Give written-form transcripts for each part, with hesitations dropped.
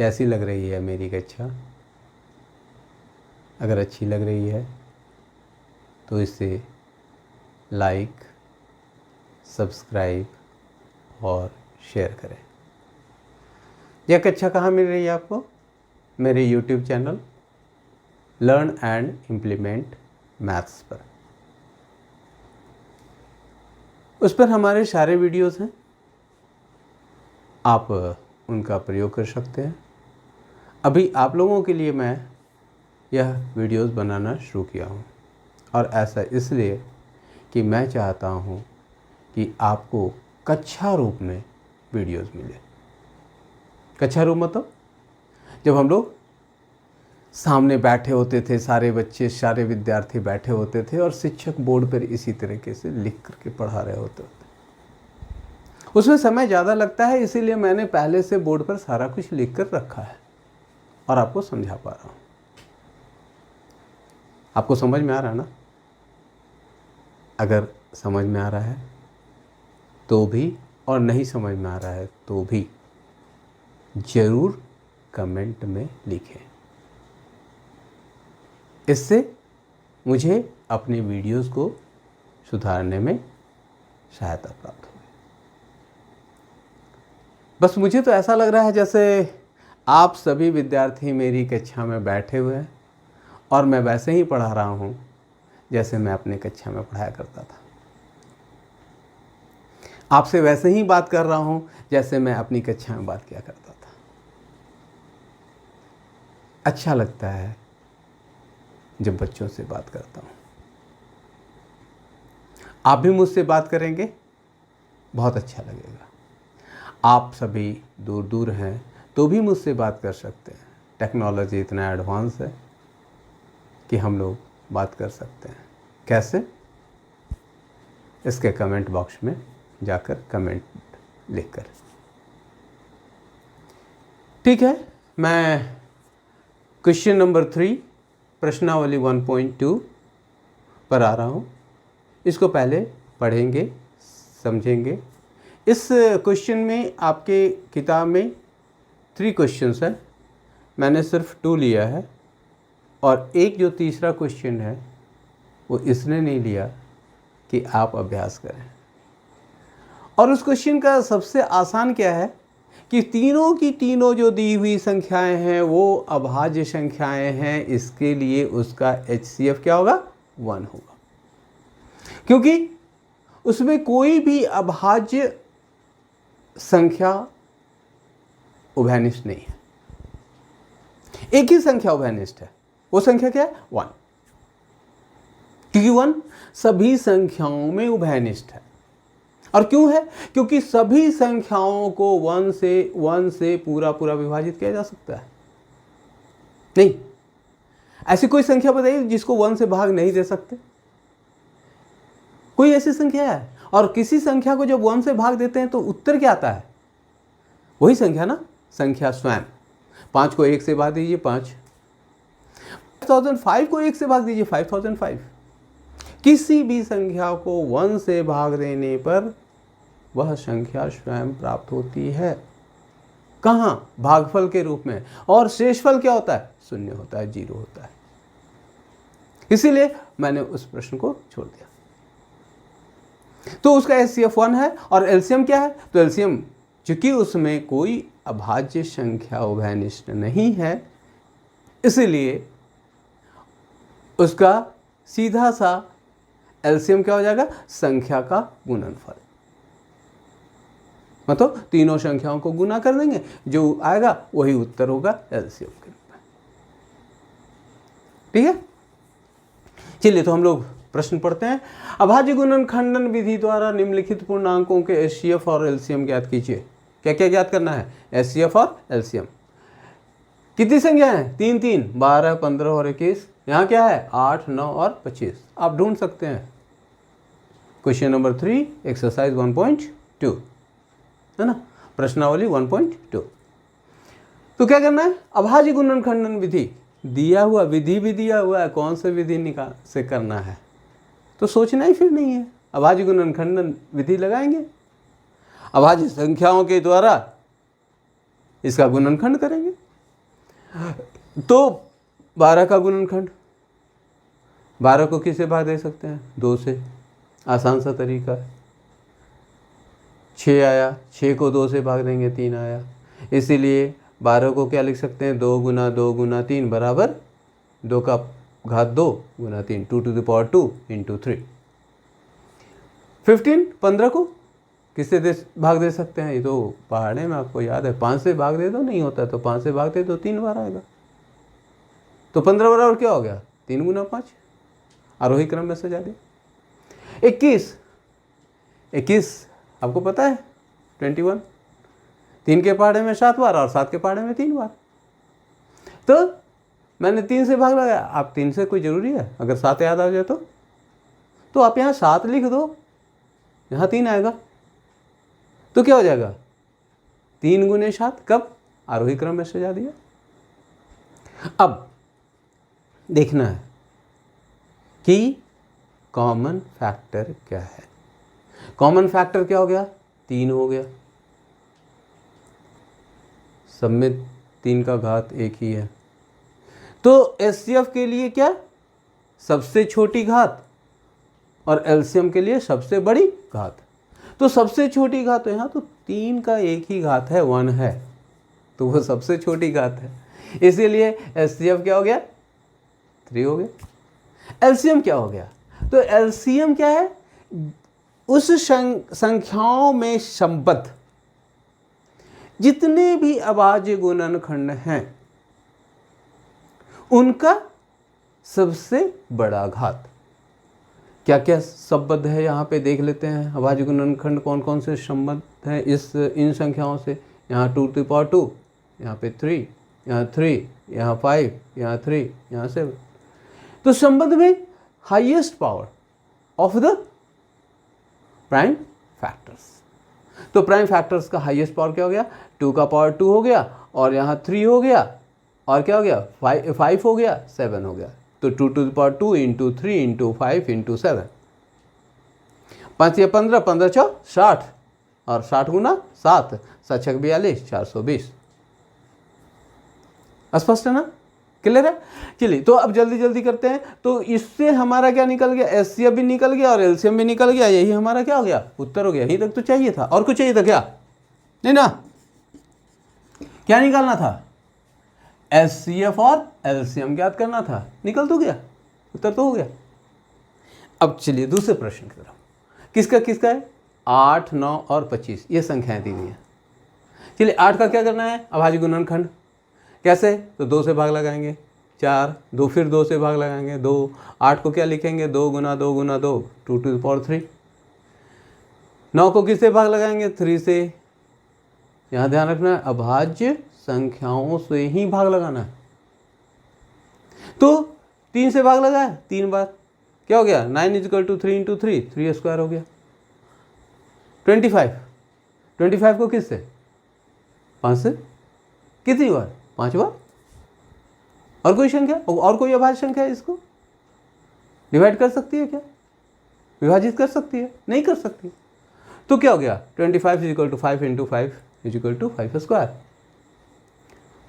कैसी लग रही है मेरी कक्षा? अगर अच्छी लग रही है तो इसे लाइक, सब्सक्राइब और शेयर करें। यह कक्षा कहाँ मिल रही है आपको? मेरे YouTube channel learn and implement maths पर। उस पर हमारे सारे वीडियोस हैं, आप उनका प्रयोग कर सकते हैं। अभी आप लोगों के लिए मैं यह वीडियोस बनाना शुरू किया हूँ, और ऐसा इसलिए कि मैं चाहता हूँ कि आपको कक्षा रूप में वीडियोस मिले। कक्षा रूप मतलब जब हम लोग सामने बैठे होते थे, सारे बच्चे, सारे विद्यार्थी बैठे होते थे और शिक्षक बोर्ड पर इसी तरीके से लिख करके पढ़ा रहे होते थे। उसमें समय ज़्यादा लगता है, इसीलिए मैंने पहले से बोर्ड पर सारा कुछ लिख कर रखा है और आपको समझा पा रहा हूँ। आपको समझ में आ रहा है ना? अगर समझ में आ रहा है तो भी, और नहीं समझ में आ रहा है तो भी ज़रूर कमेंट में लिखें। इससे मुझे अपने वीडियोस को सुधारने में सहायता प्राप्त होगी। बस मुझे तो ऐसा लग रहा है जैसे आप सभी विद्यार्थी मेरी कक्षा में बैठे हुए हैं और मैं वैसे ही पढ़ा रहा हूँ जैसे मैं अपने कक्षा में पढ़ाया करता था। आपसे वैसे ही बात कर रहा हूँ जैसे मैं अपनी कक्षा में बात किया करता था। अच्छा लगता है जब बच्चों से बात करता हूँ। आप भी मुझसे बात करेंगे, बहुत अच्छा लगेगा। आप सभी दूर दूर हैं तो भी मुझसे बात कर सकते हैं। टेक्नोलॉजी इतना एडवांस है कि हम लोग बात कर सकते हैं। कैसे? इसके कमेंट बॉक्स में जाकर कमेंट लिखकर। ठीक है, मैं क्वेश्चन नंबर 3 प्रश्नावली 1.2 पर आ रहा हूँ। इसको पहले पढ़ेंगे, समझेंगे। इस क्वेश्चन में आपके किताब में 3 क्वेश्चंस हैं, मैंने सिर्फ 2 लिया है, और एक जो तीसरा क्वेश्चन है वो इसने नहीं लिया कि आप अभ्यास करें। और उस क्वेश्चन का सबसे आसान क्या है कि तीनों की तीनों जो दी हुई संख्याएं हैं वो अभाज्य संख्याएं हैं। इसके लिए उसका HCF क्या होगा? 1 होगा, क्योंकि उसमें कोई भी अभाज्य संख्या उभयनिष्ठ नहीं है। एक ही संख्या उभयनिष्ठ है, वो संख्या क्या है? 1, क्योंकि 1 सभी संख्याओं में उभयनिष्ठ है। और क्यों है? क्योंकि सभी संख्याओं को 1 से पूरा पूरा विभाजित किया जा सकता है। नहीं, ऐसी कोई संख्या बताइए जिसको 1 से भाग नहीं दे सकते। कोई ऐसी संख्या है? और किसी संख्या को जब 1 से भाग देते हैं तो उत्तर क्या आता है? वही संख्या ना, संख्या स्वयं। 5 को 1 से भाग दीजिए 5, 5005 को 1 से भाग दीजिए 5005। किसी भी संख्या को 1 से भाग देने पर वह संख्या स्वयं प्राप्त होती है। कहाँ? भागफल के रूप में। और शेषफल क्या होता है? 0 होता है, 0 होता है। इसीलिए मैंने उस प्रश्न को छोड़ दिया। तो उसका HCF 1 है, और LCM क्या है? तो LCM, चूंकि उसमें कोई अभाज्य संख्या उभयनिष्ठ नहीं है, इसलिए उसका सीधा सा LCM क्या हो जाएगा? संख्या का गुणनफल। मतलब तीनों संख्याओं को गुना कर देंगे, जो आएगा वही उत्तर होगा LCM के रूप में। ठीक है, चलिए तो हम लोग प्रश्न पढ़ते हैं। अभाज्य गुणनखंडन विधि द्वारा निम्नलिखित पूर्णांकों के HCF और LCM ज्ञात कीजिए। क्या क्या ज्ञात करना है? HCF और LCM। कितनी संख्या है? 3 3, 12, 15 और 21। यहाँ क्या है? 8, 9 और 25। आप ढूंढ सकते हैं। क्वेश्चन नंबर 3 एक्सरसाइज 1.2 है ना, प्रश्नावली 1.2। तो क्या करना है? अभाज्य गुणनखंडन विधि दिया हुआ, विधि भी दिया हुआ है, कौन से विधि से करना है तो सोचना ही फिर नहीं है। अभाज्य गुणनखंडन विधि लगाएंगे, अभाज्य संख्याओं के द्वारा इसका गुणनखंड करेंगे। तो 12 का गुणनखंड, 12 को किससे भाग दे सकते हैं? 2 से, आसान सा तरीका है। 6 आया, 6 को 2 से भाग देंगे 3 आया, इसीलिए 12 को क्या लिख सकते हैं? 2 गुना 2 गुना 3 बराबर 2 का घात 2 गुना 3, 2 to the power 2 into 3। 15 को किससे भाग दे सकते हैं? ये तो पहाड़े में आपको याद है, 5 से भाग दे दो, नहीं होता तो 5 से भाग दे दो, 3 बार आएगा। तो 15 बराबर क्या हो गया? 3 गुना 5, आरोही क्रम में सजा दिया। 21 आपको पता है 21, 3 के पहाड़े में 7 बार और 7 के पहाड़े में 3 बार। तो मैंने 3 से भाग लगाया, आप 3 से कोई ज़रूरी है? अगर 7 याद आ जाए तो आप यहाँ 7 लिख दो, यहाँ 3 आएगा, तो क्या हो जाएगा? 3 गुने 7, कब? आरोही क्रम में सजा दिया। अब देखना है कि कॉमन फैक्टर क्या है। कॉमन फैक्टर क्या हो गया? 3 हो गया, सब में 3 का घात 1 ही है। तो एचसीएफ के लिए क्या? सबसे छोटी घात, और एलसीएम के लिए सबसे बड़ी घात। तो सबसे छोटी घात तो यहाँ तो 3 का 1 ही घात है, 1 है, तो वो सबसे छोटी घात है, इसीलिए एचसीएफ क्या हो गया? 3 हो गया। एलसीएम क्या हो गया? तो एलसीएम क्या है? उस संख्याओं में संबद्ध जितने भी अभाज्य गुणनखंड हैं उनका सबसे बड़ा घात। क्या क्या संबद्ध है यहाँ पे देख लेते हैं। अभाज्य गुणनखंड कौन कौन से संबद्ध हैं इन संख्याओं से? यहाँ 2 to the power 2, यहाँ पे 3, यहाँ 3, यहाँ 5, यहाँ 3, यहाँ 7। तो संबंध में highest power of the prime factors. तो प्राइम फैक्टर्स का हाईएस्ट पावर क्या हो गया? 2 का पावर 2 हो गया, और यहाँ 3 हो गया, और क्या हो गया? 5 हो गया, 7 हो गया। तो 2 to the power 2 into 3 into 5 into 7, 5 या 15, 15 चौ 60, और 60 गुना 7, 7 छक 42, 420। स्पष्ट है ना? क्लियर है? चलिए, तो अब जल्दी जल्दी करते हैं। तो इससे हमारा क्या निकल गया? एचसीएफ भी निकल गया और एलसीएम भी निकल गया। यही हमारा क्या हो गया? उत्तर हो गया। यहीं तक तो चाहिए था, और कुछ चाहिए था क्या? नहीं ना? क्या निकालना था? एचसीएफ और एलसीएम ज्ञात करना था। निकल तो गया, उत्तर तो हो गया। अब चलिए दूसरे प्रश्न की तरफ। किसका किसका है? 8, 9 और 25 ये संख्याएं दी हुई हैं। चलिए 8 का क्या करना है? अभाज्य गुणनखंड। कैसे? तो 2 से भाग लगाएंगे, 4, 2 फिर 2 से भाग लगाएंगे, 2। 8 को क्या लिखेंगे? 2 गुना 2 गुना 2, 2 to the power 3। 9 को किससे भाग लगाएंगे? 3 से। यहाँ ध्यान रखना है, अभाज्य संख्याओं से ही भाग लगाना है। तो 3 से भाग लगाया 3 बार, क्या हो गया? 9 = 3 × 3, 3 स्क्वायर हो गया। 25 को किससे? 5 से। कितनी बार? 5 बार। और कोई संख्या, और कोई अभाज्य संख्या इसको डिवाइड कर सकती है क्या? विभाजित कर सकती है? नहीं कर सकती। तो क्या हो गया? 25 = 5 × 5 = 5 स्क्वायर।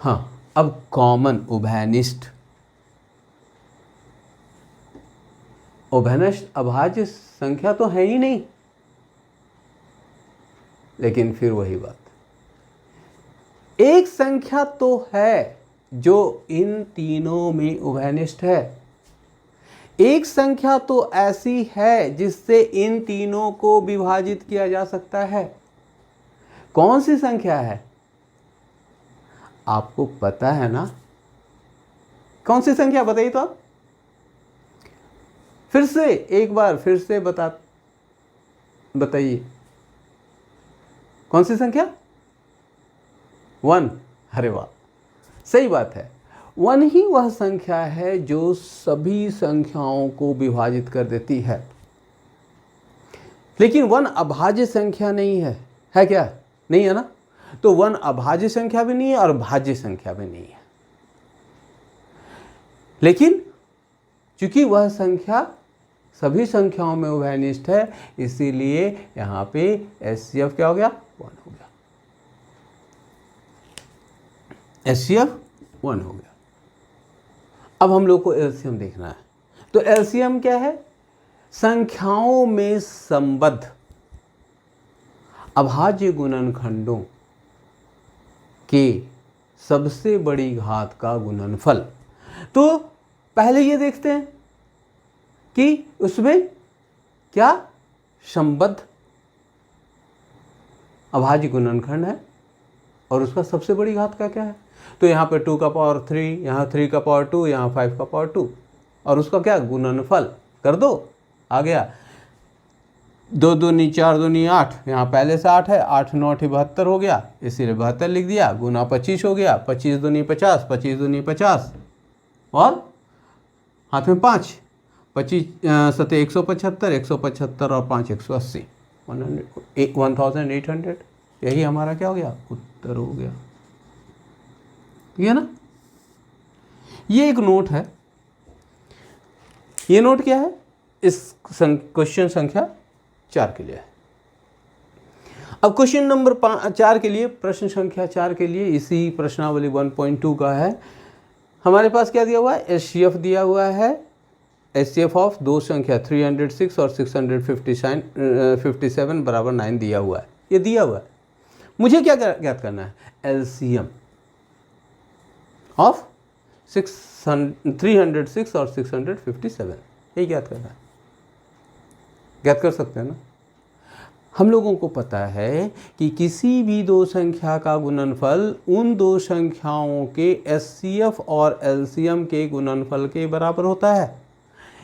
हाँ, अब कॉमन उभयनिष्ठ अभाज्य संख्या तो है ही नहीं, लेकिन फिर वही बात, एक संख्या तो है जो इन तीनों में उभयनिष्ठ है। एक संख्या तो ऐसी है जिससे इन तीनों को विभाजित किया जा सकता है। कौन सी संख्या है? आपको पता है ना? कौन सी संख्या बताइए तो आप। फिर से एक बार फिर से बताइए कौन सी संख्या? 1। अरे वाह, सही बात है। 1 ही वह संख्या है जो सभी संख्याओं को विभाजित कर देती है। लेकिन 1 अभाज्य संख्या नहीं है, है क्या? नहीं है ना? तो 1 अभाज्य संख्या भी नहीं है और भाज्य संख्या भी नहीं है। लेकिन चूंकि वह संख्या सभी संख्याओं में उभयनिष्ठ है, इसीलिए यहां पे एचसीएफ क्या हो गया? 1 हो गया। एचसीएफ 1 हो गया। अब हम लोग को एलसीएम देखना है। तो एलसीएम क्या है? संख्याओं में संबद्ध अभाज्य गुणनखंडों के सबसे बड़ी घात का गुणनफल। तो पहले ये देखते हैं कि उसमें क्या संबद्ध अभाज्य गुणनखंड है और उसका सबसे बड़ी घात का क्या है। तो यहाँ पे 2 का पावर 3, यहाँ 3 का पावर 2, यहाँ 5 का पावर 2 और उसका क्या गुणनफल कर दो, आ गया 2 दूनी 4 दूनी 8, यहाँ पहले से 8 है, 8 9 72 हो गया, इसीलिए 72 लिख दिया, गुना 25 हो गया, 25 दूनी 50, 25 दूनी 50 और हाथ में 5, 25 सते 175, 175 और 5 180, 1800। यही हमारा क्या हो गया? उत्तर हो गया। ठीक है ना? ये एक नोट है। ये नोट क्या है? इस क्वेश्चन संख्या 4 के लिए है। अब क्वेश्चन नंबर 4 के लिए, प्रश्न संख्या 4 के लिए इसी प्रश्नावली 1.2 का है। हमारे पास क्या दिया हुआ है? एचसीएफ दिया हुआ है। एचसीएफ ऑफ दो संख्या 306 और 657 बराबर 9 दिया हुआ है। ये दिया हुआ है। मुझे क्या ज्ञात करना है? एलसीएम ऑफ 306 और 657, यही ज्ञात करना है। ज्ञात कर सकते हैं ना? हम लोगों को पता है कि किसी भी दो संख्या का गुणनफल उन दो संख्याओं के एचसीएफ और एलसीएम के गुणनफल के बराबर होता है।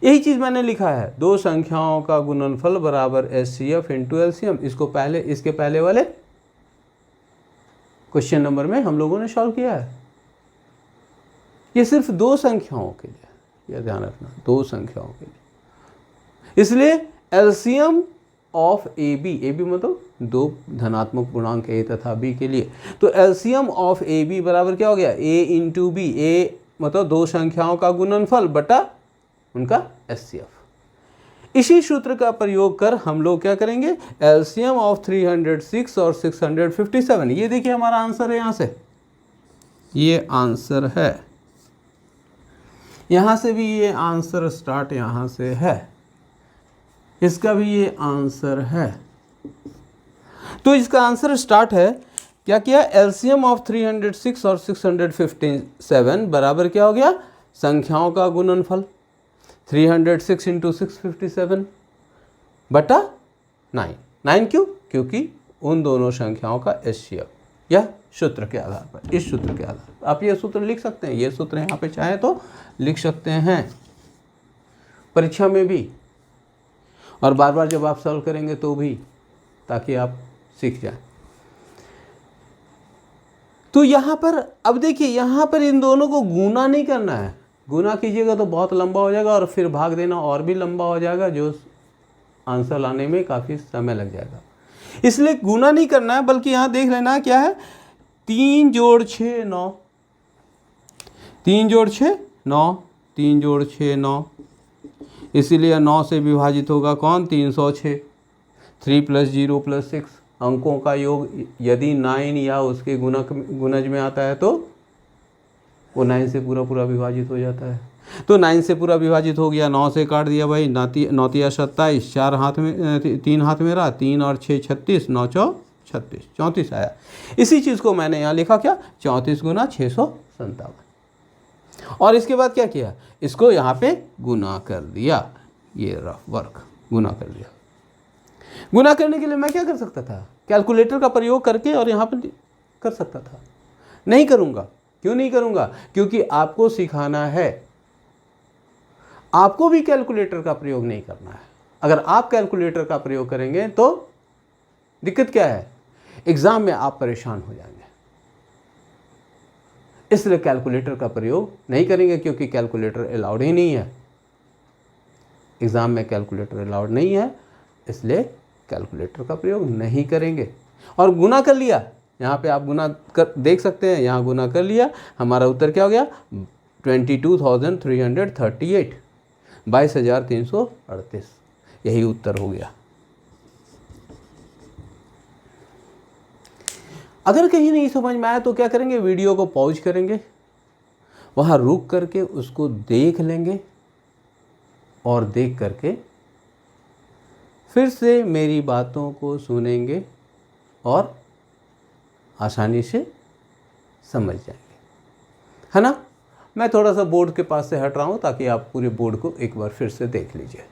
यही चीज़ मैंने लिखा है, दो संख्याओं का गुणनफल बराबर एचसीएफ इंटू एलसीएम। इसके पहले वाले क्वेश्चन नंबर में हम लोगों ने सॉल्व किया है। ये सिर्फ दो संख्याओं के लिए, यह ध्यान रखना, दो संख्याओं के लिए। इसलिए एलसीएम ऑफ ए बी मतलब दो धनात्मक पूर्णांक ए तथा बी के लिए, तो एलसीएम ऑफ ए बी बराबर क्या हो गया? ए इंटू बी। ए मतलब दो संख्याओं का गुणनफल बटा उनका एचसीएफ। इसी सूत्र का प्रयोग कर हम लोग क्या करेंगे? एलसीएम ऑफ 306 और 657, ये देखिए हमारा आंसर है। यहाँ से ये आंसर है, यहाँ से भी ये आंसर स्टार्ट यहाँ से है, इसका भी ये आंसर है। तो इसका आंसर स्टार्ट है, क्या किया? एलसीएम ऑफ 306 और 657 बराबर क्या हो गया? संख्याओं का गुणनफल 306 इंटू 657 बटा 9। 9 क्यों? क्योंकि उन दोनों संख्याओं का एचसीएफ, यह सूत्र के आधार पर, इस सूत्र के आधार पर आप ये सूत्र लिख सकते हैं। ये सूत्र यहाँ पे चाहे तो लिख सकते हैं परीक्षा में भी, और बार बार जब आप सॉल्व करेंगे तो भी, ताकि आप सीख जाएं। तो यहाँ पर अब देखिए, यहाँ पर इन दोनों को गुना नहीं करना है। गुना कीजिएगा तो बहुत लंबा हो जाएगा और फिर भाग देना और भी लंबा हो जाएगा, जो आंसर लाने में काफ़ी समय लग जाएगा। इसलिए गुना नहीं करना है, बल्कि यहाँ देख लेना क्या है? 3 जोड़ 6 9, 3 जोड़ 6 9, 3 जोड़ 6 9, इसीलिए 9 से विभाजित होगा कौन? 306। 3 + 0 + 6 अंकों का योग यदि 9 या उसके गुणज में आता है तो वो 9 से पूरा विभाजित हो जाता है। तो 9 से पूरा विभाजित हो गया, 9 से काट दिया भाई, 9 × 27, 4 हाथ में 3 हाथ में रहा, 3 और 6 36, 9 × 36 34 आया। इसी चीज़ को मैंने यहाँ लिखा क्या? 34 × 657। और इसके बाद क्या किया? इसको यहाँ पे गुना कर दिया, ये रफ वर्क गुना कर दिया। गुना करने के लिए मैं क्या कर सकता था? कैलकुलेटर का प्रयोग करके और यहाँ पर कर सकता था। नहीं करूँगा। क्यों नहीं करूँगा? क्योंकि आपको सिखाना है, आपको भी कैलकुलेटर का प्रयोग नहीं करना है। अगर आप कैलकुलेटर का प्रयोग करेंगे तो दिक्कत क्या है? एग्ज़ाम में आप परेशान हो जाएंगे। इसलिए कैलकुलेटर का प्रयोग नहीं करेंगे, क्योंकि कैलकुलेटर अलाउड ही नहीं है। एग्ज़ाम में कैलकुलेटर अलाउड नहीं है, इसलिए कैलकुलेटर का प्रयोग नहीं करेंगे। और गुना कर लिया, यहाँ पे आप गुना कर देख सकते हैं, यहाँ गुना कर लिया, हमारा उत्तर क्या हो गया? 22,338, 22,338, यही उत्तर हो गया। अगर कहीं नहीं समझ में आया तो क्या करेंगे? वीडियो को पॉज करेंगे वहाँ रुक करके उसको देख लेंगे और देख करके फिर से मेरी बातों को सुनेंगे और आसानी से समझ जाएंगे, है ना। मैं थोड़ा सा बोर्ड के पास से हट रहा हूँ ताकि आप पूरे बोर्ड को एक बार फिर से देख लीजिए।